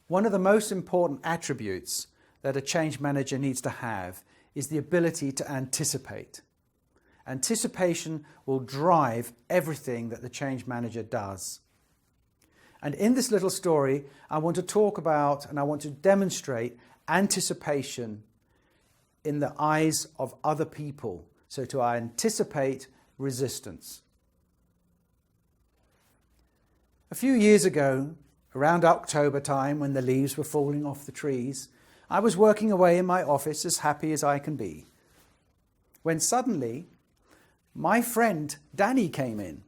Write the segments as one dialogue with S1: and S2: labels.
S1: One of the most important attributes that a change manager needs to have is the ability to anticipate. Anticipation will drive everything that the change manager does. And in this little story, I want to talk about and I want to demonstrate anticipation in the eyes of other people. So to anticipate resistance. A few years ago, around October time when the leaves were falling off the trees, I was working away in my office as happy as I can be, when suddenly my friend Danny came in.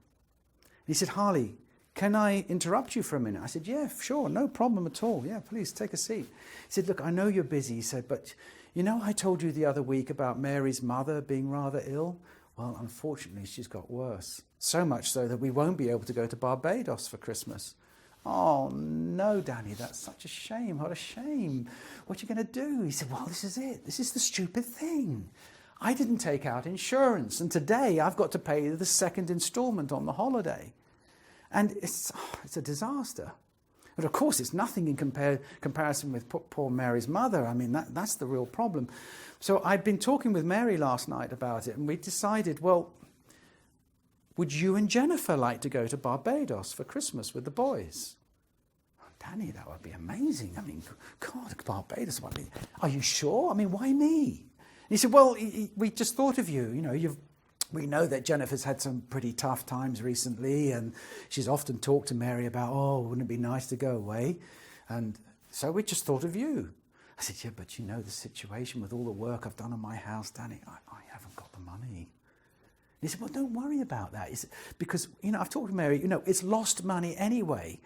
S1: He said, "Harley, can I interrupt you for a minute?" I said, "Yeah, sure, no problem at all. Yeah, please take a seat." He said, "Look, I know you're busy." He said, "But you know, I told you the other week about Mary's mother being rather ill? Well, unfortunately, she's got worse. So much so that we won't be able to go to Barbados for Christmas." "Oh, no, Danny, that's such a shame. What a shame. What are you going to do?" He said, "Well, this is it. This is the stupid thing. I didn't take out insurance, and today I've got to pay the second instalment on the holiday. And it's a disaster. But of course, it's nothing in comparison with poor Mary's mother. I mean, that's the real problem." So I'd been talking with Mary last night about it, and we decided, well, would you and Jennifer like to go to Barbados for Christmas with the boys? "Oh, Danny, that would be amazing. I mean, God, Barbados. Are you sure? I mean, why me?" And he said, "Well, we just thought of you. You know, we know that Jennifer's had some pretty tough times recently, and she's often talked to Mary about, oh, wouldn't it be nice to go away? And so we just thought of you." I said, "Yeah, but you know the situation with all the work I've done on my house, Danny, I haven't got the money." And he said, "Well, don't worry about that. Because, you know, I've talked to Mary, you know, it's lost money anyway.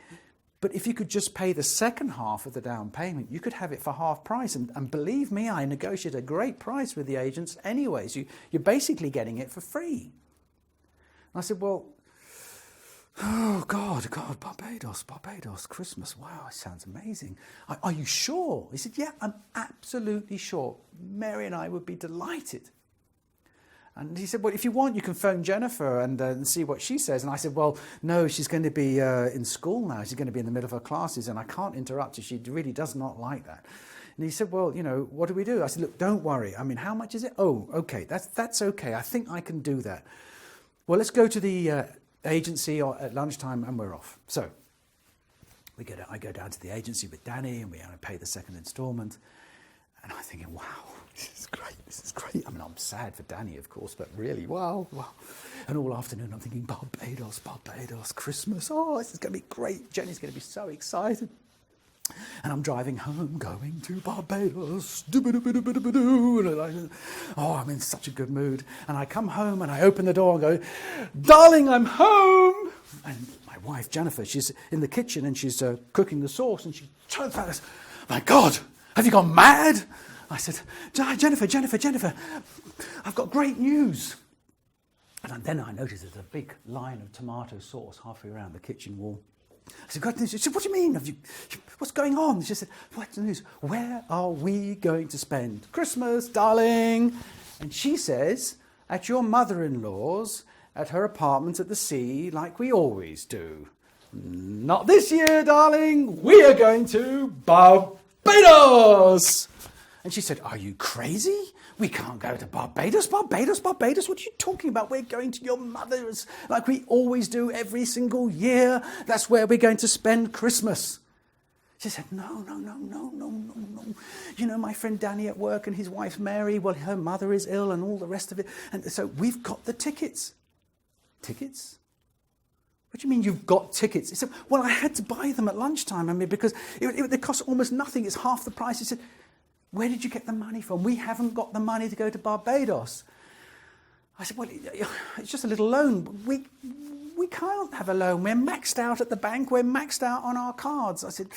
S1: But if you could just pay the second half of the down payment, you could have it for half price. And believe me, I negotiate a great price with the agents anyways. You're basically getting it for free." And I said, "Well, oh, God, Barbados, Christmas. Wow, it sounds amazing. Are you sure?" He said, "Yeah, I'm absolutely sure. Mary and I would be delighted." And he said, "Well, if you want, you can phone Jennifer and see what she says." And I said, "Well, no, she's going to be in school now. She's going to be in the middle of her classes, and I can't interrupt her. She really does not like that." And he said, "Well, you know, what do we do?" I said, "Look, don't worry. I mean, how much is it?" "Oh, okay, that's okay. I think I can do that." "Well, let's go to the agency at lunchtime, and we're off." So I go down to the agency with Danny, and we pay the second instalment. And I'm thinking, wow, this is great. I mean, I'm sad for Danny, of course, but really, wow. And all afternoon I'm thinking, Barbados, Christmas. Oh, this is going to be great. Jenny's going to be so excited. And I'm driving home, going to Barbados. Oh, I'm in such a good mood. And I come home and I open the door and go, "Darling, I'm home." And my wife, Jennifer, she's in the kitchen and she's cooking the sauce, and she turns around and says, "My God, have you gone mad?" I said, Jennifer, I've got great news." And then I noticed there's a big line of tomato sauce halfway around the kitchen wall. I said, "Great news." She said, "What do you mean? What's going on?" She said, "What's the news? Where are we going to spend Christmas, darling?" And she says, "At your mother-in-law's, at her apartment at the sea, like we always do." "Not this year, darling. We are going to Barbados." And she said, "Are you crazy? We can't go to Barbados. What are you talking about? We're going to your mother's like we always do every single year. That's where we're going to spend Christmas." She said, No. You know, my friend Danny at work and his wife Mary, well, her mother is ill and all the rest of it. And so we've got the tickets." "Tickets? What do you mean you've got tickets?" He said, "Well, I had to buy them at lunchtime. I mean, because they cost almost nothing. It's half the price." He said, "Where did you get the money from? We haven't got the money to go to Barbados." I said, "Well, it's just a little loan. We can't have a loan. We're maxed out at the bank. We're maxed out on our cards." I said,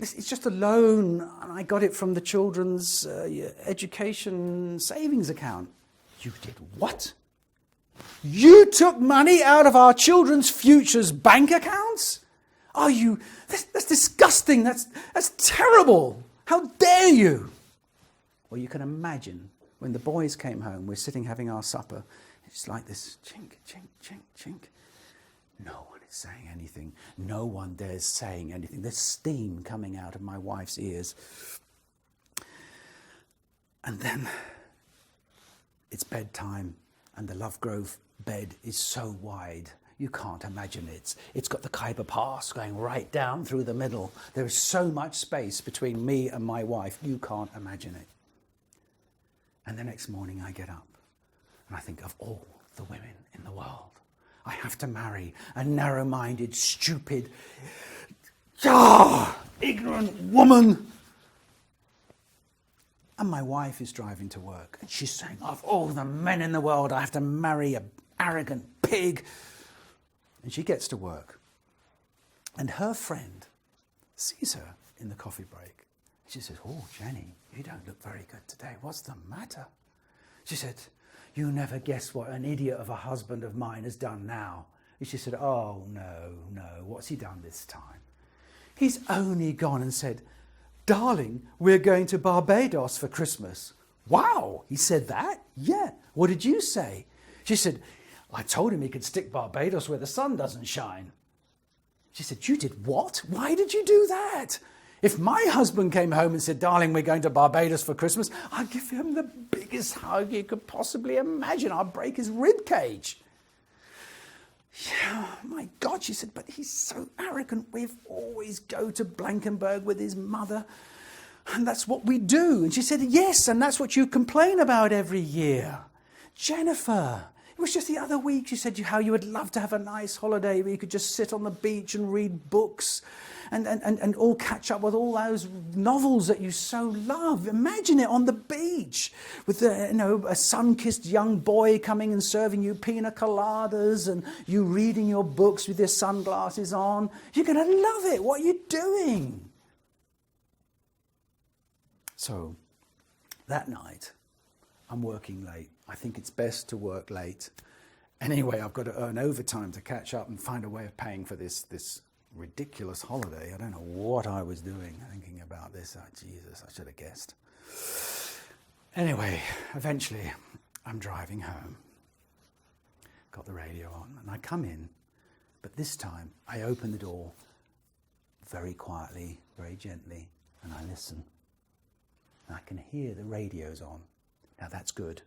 S1: "It's just a loan, and I got it from the children's education savings account." "You did what? You took money out of our children's futures bank accounts? Are you? That's disgusting. That's terrible. How dare you?" Well, you can imagine when the boys came home, we're sitting having our supper. It's like this chink, chink, chink, chink. No one is saying anything. No one dares saying anything. There's steam coming out of my wife's ears. And then it's bedtime, and the Lovegrove bed is so wide. You can't imagine it. It's got the Khyber Pass going right down through the middle. There is so much space between me and my wife. You can't imagine it. And the next morning I get up and I think of all the women in the world. I have to marry a narrow-minded, stupid, ignorant woman. And my wife is driving to work and she's saying, of all the men in the world, I have to marry an arrogant pig. And she gets to work. And her friend sees her in the coffee break. She says, oh, Jenny, you don't look very good today. What's the matter? She said, you never guess what an idiot of a husband of mine has done now. And she said, oh, no, what's he done this time? He's only gone and said, darling, we're going to Barbados for Christmas. Wow, he said that? Yeah. What did you say? She said, I told him he could stick Barbados where the sun doesn't shine. She said, you did what? Why did you do that? If my husband came home and said, darling, we're going to Barbados for Christmas, I'd give him the biggest hug you could possibly imagine. I'd break his rib cage. Yeah, my God, she said, but he's so arrogant. We always go to Blankenberg with his mother, and that's what we do. And she said, yes, and that's what you complain about every year. Jennifer, it was just the other week you said how you would love to have a nice holiday where you could just sit on the beach and read books and all catch up with all those novels that you so love. Imagine it on the beach with a sun-kissed young boy coming and serving you pina coladas and you reading your books with your sunglasses on. You're going to love it. What are you doing? So that night, I'm working late. I think it's best to work late. Anyway, I've got to earn overtime to catch up and find a way of paying for this ridiculous holiday. I don't know what I was doing thinking about this. Oh, Jesus, I should have guessed. Anyway, eventually, I'm driving home. Got the radio on, and I come in, but this time I open the door very quietly, very gently, and I listen. And I can hear the radio's on. Now that's good.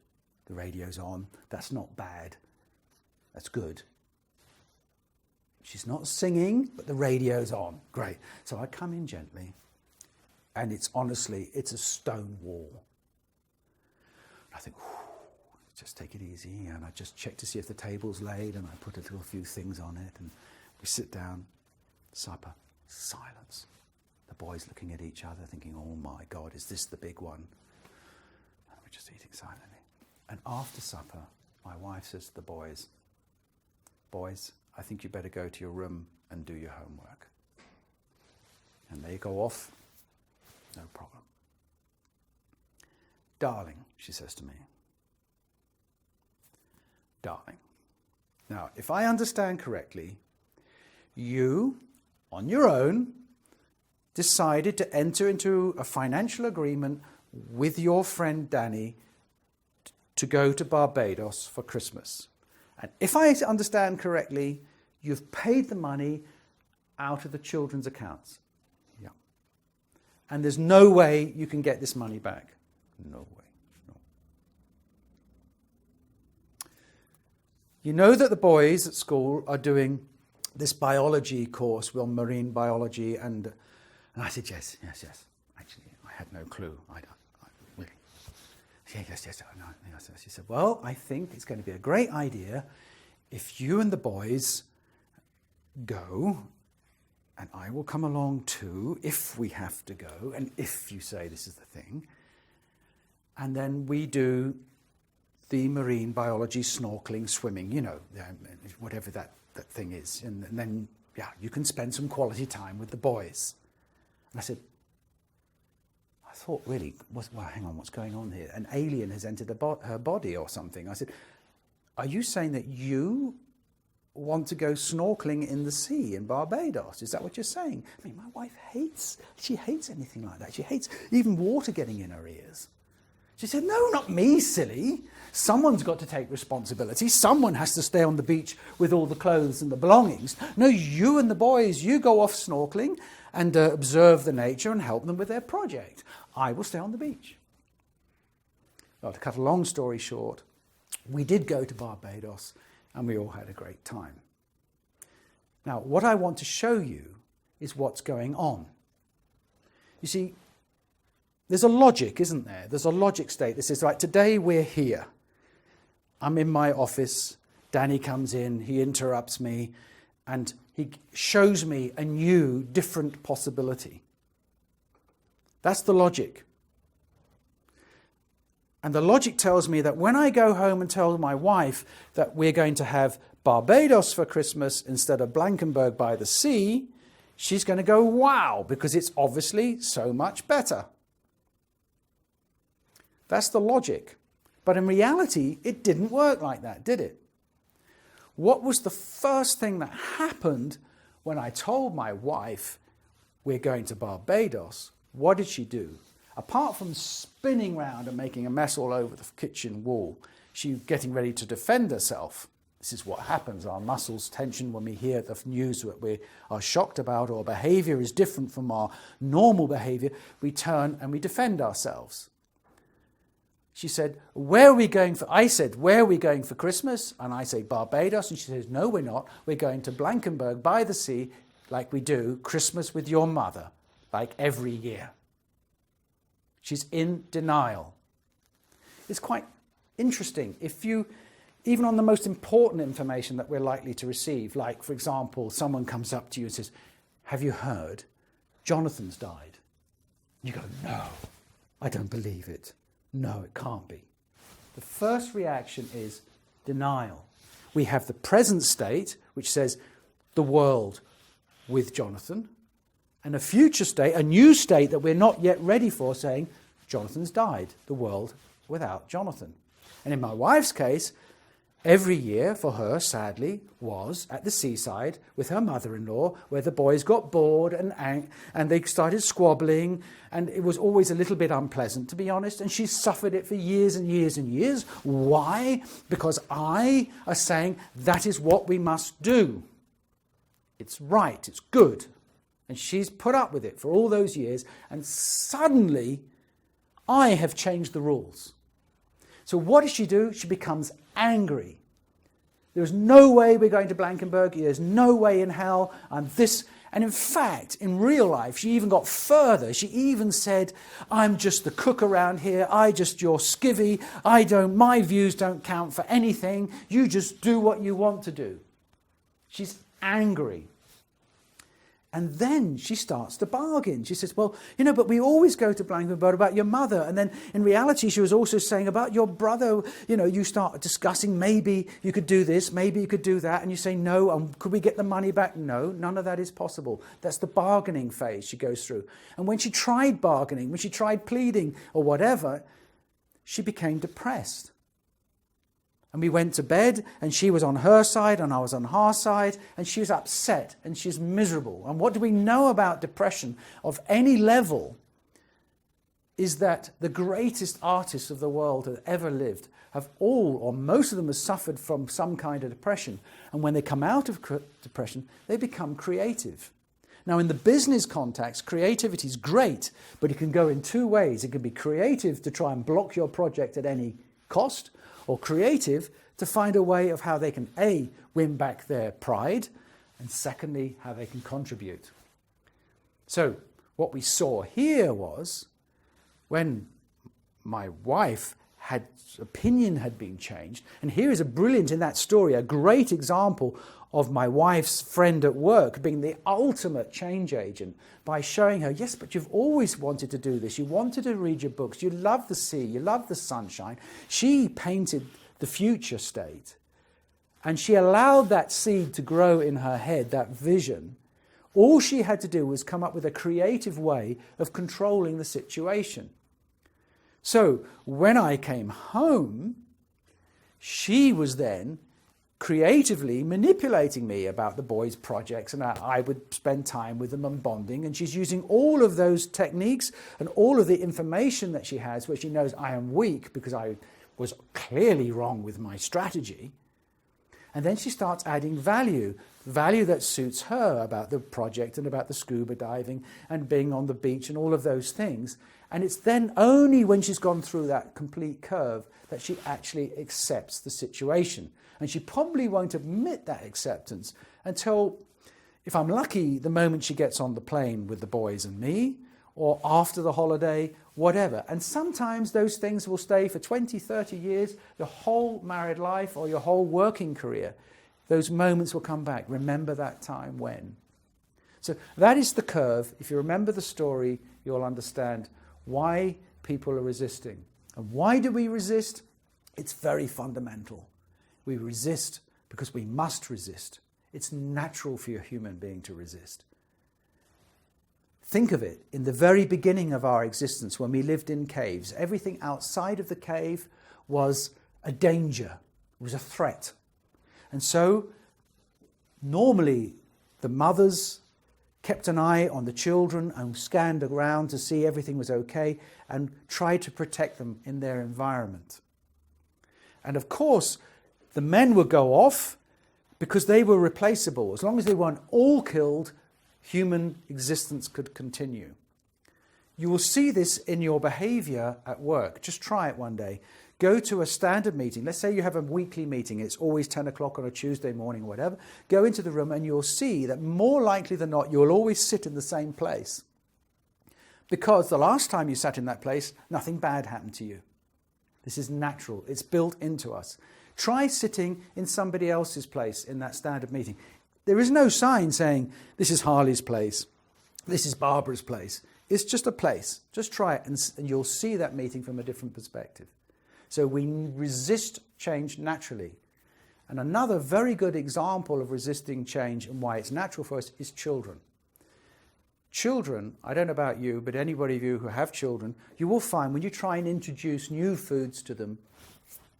S1: The radio's on. That's not bad. That's good. She's not singing, but the radio's on. Great. So I come in gently, and it's a stone wall. I think, just take it easy, and I just check to see if the table's laid, and I put a little few things on it, and we sit down, supper, silence. The boys looking at each other, thinking, oh my God, is this the big one? And we're just eating silently. And after supper, my wife says to the boys, I think you better go to your room and do your homework. And they go off, no problem. Darling, she says to me. Darling. Now, if I understand correctly, you, on your own, decided to enter into a financial agreement with your friend Danny to go to Barbados for Christmas. And if I understand correctly, you've paid the money out of the children's accounts. Yeah. And there's no way you can get this money back. No way. No. You know that the boys at school are doing this biology course, marine biology, and I said, yes. Actually, I had no clue. Really. Yes, I know. Yes. She said, well, I think it's going to be a great idea if you and the boys go, and I will come along too, if we have to go, and if you say this is the thing, and then we do the marine biology, snorkeling, swimming, whatever that thing is, and then, you can spend some quality time with the boys. And I said, I thought, really, hang on, what's going on here? An alien has entered her body or something. I said, are you saying that you want to go snorkeling in the sea in Barbados? Is that what you're saying? I mean, my wife hates anything like that. She hates even water getting in her ears. She said, no, not me, silly. Someone's got to take responsibility. Someone has to stay on the beach with all the clothes and the belongings. No, you and the boys, you go off snorkeling and observe the nature and help them with their project. I will stay on the beach. Well, to cut a long story short, we did go to Barbados and we all had a great time. Now, what I want to show you is what's going on. You see, there's a logic, isn't there? There's a logic state that says, right, today we're here. I'm in my office, Danny comes in, he interrupts me, and he shows me a new, different possibility. That's the logic. And the logic tells me that when I go home and tell my wife that we're going to have Barbados for Christmas instead of Blankenberg by the sea, she's going to go, wow, because it's obviously so much better. That's the logic. But in reality, it didn't work like that, did it? What was the first thing that happened when I told my wife we're going to Barbados? What did she do? Apart from spinning round and making a mess all over the kitchen wall, she was getting ready to defend herself. This is what happens. Our muscles tension when we hear the news that we are shocked about, or behaviour is different from our normal behaviour. We turn and we defend ourselves. She said, where are we going for? I said, where are we going for Christmas? And I say, Barbados. And she says, no, we're not. We're going to Blankenberg by the sea, like we do Christmas with your mother, like every year. She's in denial. It's quite interesting. If you, even on the most important information that we're likely to receive, like, for example, someone comes up to you and says, have you heard? Jonathan's died. You go, no, I don't believe it. No, it can't be. The first reaction is denial. We have the present state, which says the world with Jonathan, and a future state, a new state that we're not yet ready for, saying Jonathan's died, the world without Jonathan. And in my wife's case, every year for her, sadly, was at the seaside with her mother-in-law, where the boys got bored and they started squabbling, and it was always a little bit unpleasant, to be honest, and she suffered it for years and years and years. Why? Because I are saying that is what we must do. It's right, it's good. And she's put up with it for all those years, and suddenly I have changed the rules. So what does she do? She becomes angry. There's no way we're going to Blankenberg. There's no way in hell. And in fact, in real life, she even got further. She even said, I'm just the cook around here. I just your skivvy. My views don't count for anything. You just do what you want to do. She's angry. And then she starts to bargain. She says, well, but we always go to Blankenberg about your mother. And then in reality, she was also saying about your brother, you start discussing maybe you could do this, maybe you could do that. And you say, no, could we get the money back? No, none of that is possible. That's the bargaining phase she goes through. And when she tried bargaining, when she tried pleading or whatever, she became depressed. And we went to bed, and she was on her side, and I was on her side, and she was upset, and she's miserable. And what do we know about depression of any level is that the greatest artists of the world that ever lived have all, or most of them, have suffered from some kind of depression. And when they come out of depression, they become creative. Now, in the business context, creativity is great, but it can go in two ways. It can be creative to try and block your project at any cost, or creative to find a way of how they can, A, win back their pride, and secondly, how they can contribute. So what we saw here was when my wife opinion had been changed, and here is in that story, a great example of my wife's friend at work being the ultimate change agent by showing her, yes, but you've always wanted to do this. You wanted to read your books. You love the sea. You love the sunshine. She painted the future state, and she allowed that seed to grow in her head, that vision. All she had to do was come up with a creative way of controlling the situation. So when I came home, she was then creatively manipulating me about the boys' projects, and I would spend time with them and bonding, and she's using all of those techniques and all of the information that she has where she knows I am weak because I was clearly wrong with my strategy. And then she starts adding value that suits her about the project and about the scuba diving and being on the beach and all of those things. And it's then only when she's gone through that complete curve that she actually accepts the situation. And she probably won't admit that acceptance until, if I'm lucky, the moment she gets on the plane with the boys and me, or after the holiday, whatever. And sometimes those things will stay for 20, 30 years, your whole married life or your whole working career. Those moments will come back. Remember that time when. So that is the curve. If you remember the story, you'll understand why people are resisting. And why do we resist? It's very fundamental. We resist because we must resist. It's natural for a human being to resist. Think of it, in the very beginning of our existence, when we lived in caves, everything outside of the cave was a danger, it was a threat. And so, normally, the mothers kept an eye on the children and scanned around to see everything was okay and tried to protect them in their environment. And of course, the men would go off because they were replaceable. As long as they weren't all killed, human existence could continue. You will see this in your behavior at work. Just try it one day. Go to a standard meeting. Let's say you have a weekly meeting. It's always 10 o'clock on a Tuesday morning or whatever. Go into the room and you'll see that more likely than not, you'll always sit in the same place. Because the last time you sat in that place, nothing bad happened to you. This is natural. It's built into us. Try sitting in somebody else's place in that standard meeting. There is no sign saying, this is Harley's place, this is Barbara's place. It's just a place. Just try it and you'll see that meeting from a different perspective. So we resist change naturally. And another very good example of resisting change and why it's natural for us is children. Children, I don't know about you, but anybody of you who have children, you will find when you try and introduce new foods to them,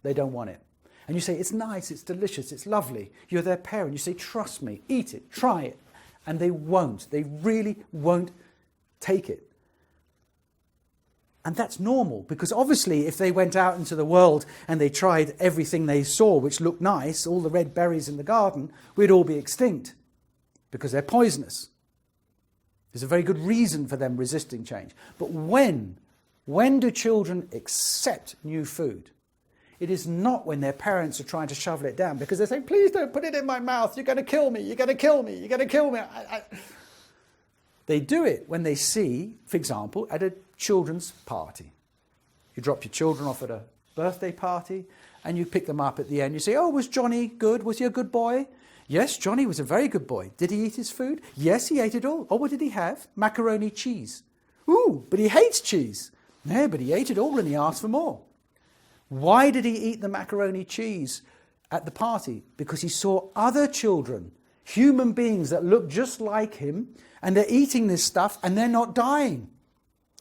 S1: they don't want it. And you say, it's nice, it's delicious, it's lovely. You're their parent. You say, trust me, eat it, try it. And they won't. They really won't take it. And that's normal, because obviously if they went out into the world and they tried everything they saw which looked nice, all the red berries in the garden, we'd all be extinct because they're poisonous. There's a very good reason for them resisting change. But when do children accept new food? It is not when their parents are trying to shovel it down because they're saying, please don't put it in my mouth, you're going to kill me, you're going to kill me, you're going to kill me. They do it when they see, for example, at a children's party. You drop your children off at a birthday party and you pick them up at the end. You say, oh, was Johnny good? Was he a good boy? Yes, Johnny was a very good boy. Did he eat his food? Yes, he ate it all. Oh, what did he have? Macaroni cheese. Ooh, but he hates cheese. No, but he ate it all and he asked for more. Why did he eat the macaroni cheese at the party? Because he saw other children, human beings that look just like him, and they're eating this stuff and they're not dying.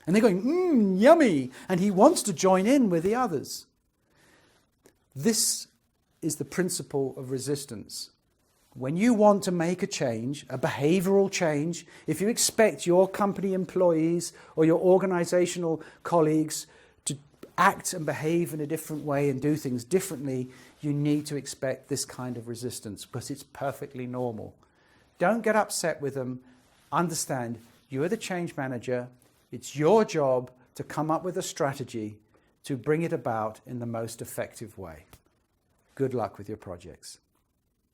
S1: And they're going, yummy. And he wants to join in with the others. This is the principle of resistance. When you want to make a change, a behavioral change, if you expect your company employees or your organizational colleagues to act and behave in a different way and do things differently, you need to expect this kind of resistance because it's perfectly normal. Don't get upset with them. Understand, you are the change manager. It's your job to come up with a strategy to bring it about in the most effective way. Good luck with your projects.